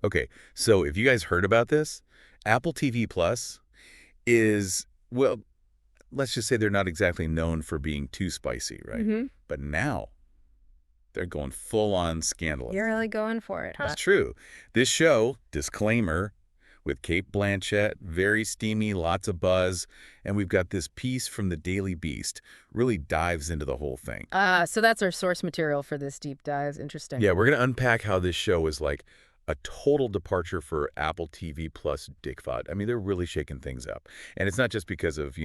Okay, so if you guys heard about this, Apple TV Plus is, well, let's just say they're not exactly known for being too spicy, right? Mm-hmm. But now they're going full-on scandalous. You're really going for it, huh? That's true. This show, disclaimer, with Cate Blanchett, very steamy, lots of buzz, and we've got this piece from the Daily Beast, really dives into the whole thing. So that's our source material for this deep dive. Interesting. Yeah, we're going to unpack how this show is like a total departure for Apple TV Plus dickfod. I mean, they're really shaking things up. And it's not just because of,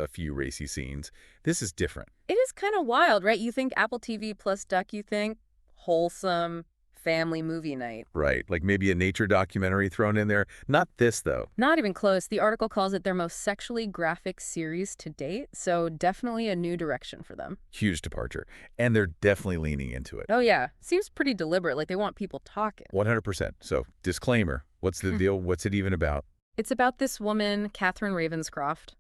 a few racy scenes. This is different. It is kind of wild, right? You think Apple TV plus Duck, you think wholesome family movie night. Right, like maybe a nature documentary thrown in there. Not this, though. Not even close. The article calls it their most sexually graphic series to date, so definitely a new direction for them. Huge departure. And they're definitely leaning into it. Oh yeah, seems pretty deliberate, like they want people talking. 100%. So, disclaimer. What's the deal? What's it even about? It's about this woman, Catherine Ravenscroft.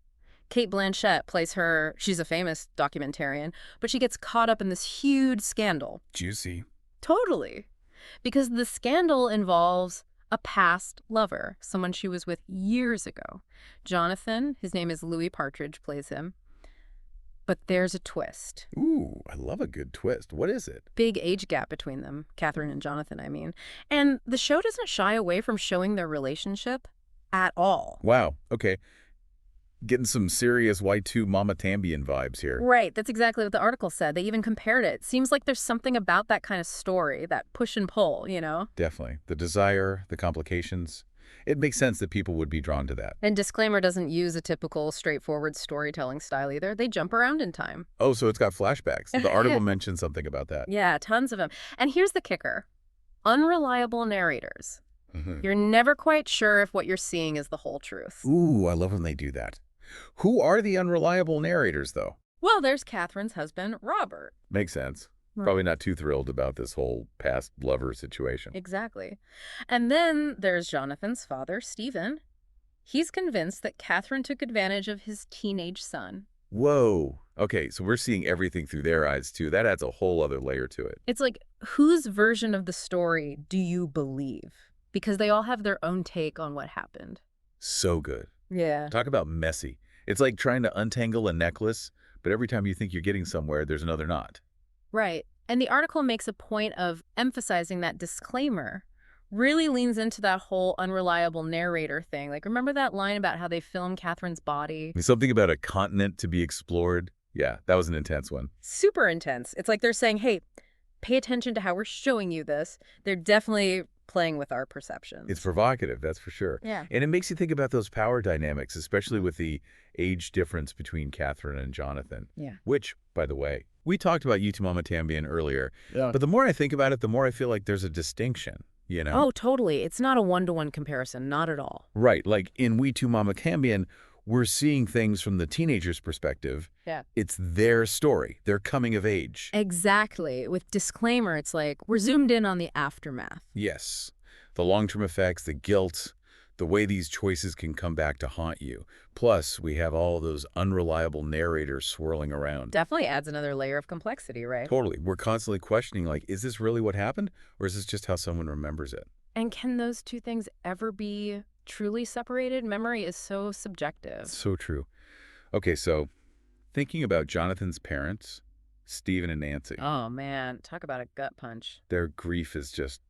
Cate Blanchett plays her. She's a famous documentarian, but she gets caught up in this huge scandal. Juicy. Totally. Because the scandal involves a past lover, someone she was with years ago. Jonathan, his name is Louis Partridge, plays him. But there's a twist. Ooh, I love a good twist. What is it? Big age gap between them, Catherine and Jonathan, I mean. And the show doesn't shy away from showing their relationship at all. Wow. Okay. Getting some serious Y2 Mama Tambian vibes here. Right, that's exactly what the article said. They even compared it. Seems like there's something about that kind of story, that push and pull, Definitely. The desire, the complications. It makes sense that people would be drawn to that. And Disclaimer doesn't use a typical straightforward storytelling style either. They jump around in time. Oh, so it's got flashbacks. The article mentioned something about that. Yeah, tons of them. And here's the kicker. Unreliable narrators. Mm-hmm. You're never quite sure if what you're seeing is the whole truth. Ooh, I love when they do that. Who are the unreliable narrators, though? Well, there's Catherine's husband, Robert. Makes sense. Right. Probably not too thrilled about this whole past lover situation. Exactly. And then there's Jonathan's father, Stephen. He's convinced that Catherine took advantage of his teenage son. Whoa. Okay, so we're seeing everything through their eyes, too. That adds a whole other layer to it. It's like, whose version of the story do you believe? Because they all have their own take on what happened. So good. Yeah. Talk about messy. It's like trying to untangle a necklace, but every time you think you're getting somewhere, there's another knot. Right. And the article makes a point of emphasizing that disclaimer. Really leans into that whole unreliable narrator thing. Like, remember that line about how they filmed Catherine's body? Something about a continent to be explored. Yeah, that was an intense one. Super intense. It's like they're saying, hey, pay attention to how we're showing you this. They're definitely playing with our perceptions. It's provocative, that's for sure. Yeah. And it makes you think about those power dynamics, especially with the age difference between Catherine and Jonathan. Yeah. Which, by the way, we talked about YouTube Mama Tambian earlier. Yeah. But the more I think about it, the more I feel like there's a distinction, Oh, totally. It's not a one-to-one comparison. Not at all. Right. Like in We Two Mama Cambion, we're seeing things from the teenager's perspective. Yeah. It's their story, their coming of age. Exactly. With disclaimer, it's like we're zoomed in on the aftermath. Yes. The long-term effects, the guilt, the way these choices can come back to haunt you. Plus, we have all those unreliable narrators swirling around. Definitely adds another layer of complexity, right? Totally. We're constantly questioning, like, is this really what happened? Or is this just how someone remembers it? And can those two things ever be truly separated? Memory is so subjective. So true. Okay, so thinking about Jonathan's parents, Stephen and Nancy, Oh, man. Talk about a gut punch. their grief is just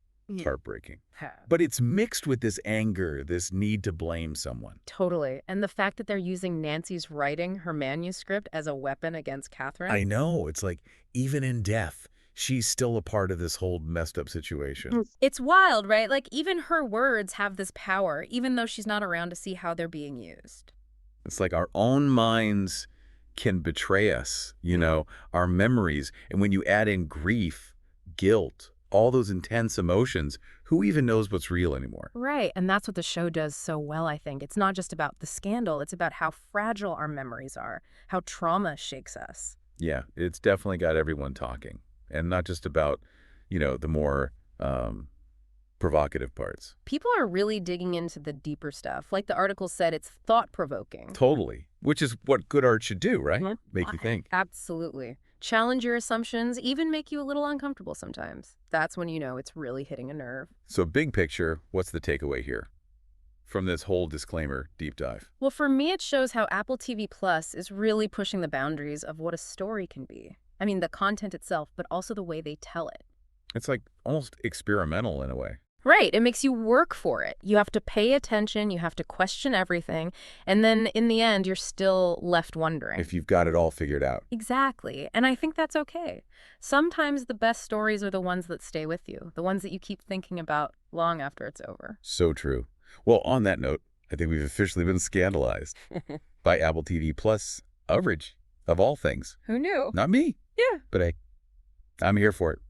heartbreaking. Ha. But it's mixed with this anger, this need to blame someone. Totally. And the fact that they're using Nancy's writing, her manuscript, as a weapon against Catherine. I know. It's like, even in death, she's still a part of this whole messed up situation. It's wild, right? Like, even her words have this power, even though she's not around to see how they're being used. It's like our own minds can betray us, our memories. And when you add in grief, guilt, all those intense emotions, who even knows what's real anymore? Right. And that's what the show does so well, I think. It's not just about the scandal. It's about how fragile our memories are, how trauma shakes us. Yeah, it's definitely got everyone talking. And not just about, the more provocative parts. People are really digging into the deeper stuff. Like the article said, it's thought-provoking. Totally. Which is what good art should do, right? Mhm. Make you think. Absolutely. challenge your assumptions, even make you a little uncomfortable sometimes. That's when you know it's really hitting a nerve. So big picture, what's the takeaway here from this whole disclaimer deep dive? Well, for me, it shows how Apple TV Plus is really pushing the boundaries of what a story can be. I mean, the content itself, but also the way they tell it. It's like almost experimental in a way. Right. It makes you work for it. You have to pay attention. You have to question everything. And then in the end, you're still left wondering. If you've got it all figured out. Exactly. And I think that's okay. Sometimes the best stories are the ones that stay with you, the ones that you keep thinking about long after it's over. So true. Well, on that note, I think we've officially been scandalized by Apple TV Plus coverage of all things. Who knew? Not me. Yeah. But hey, I'm here for it.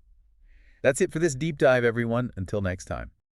That's it for this deep dive, everyone. Until next time.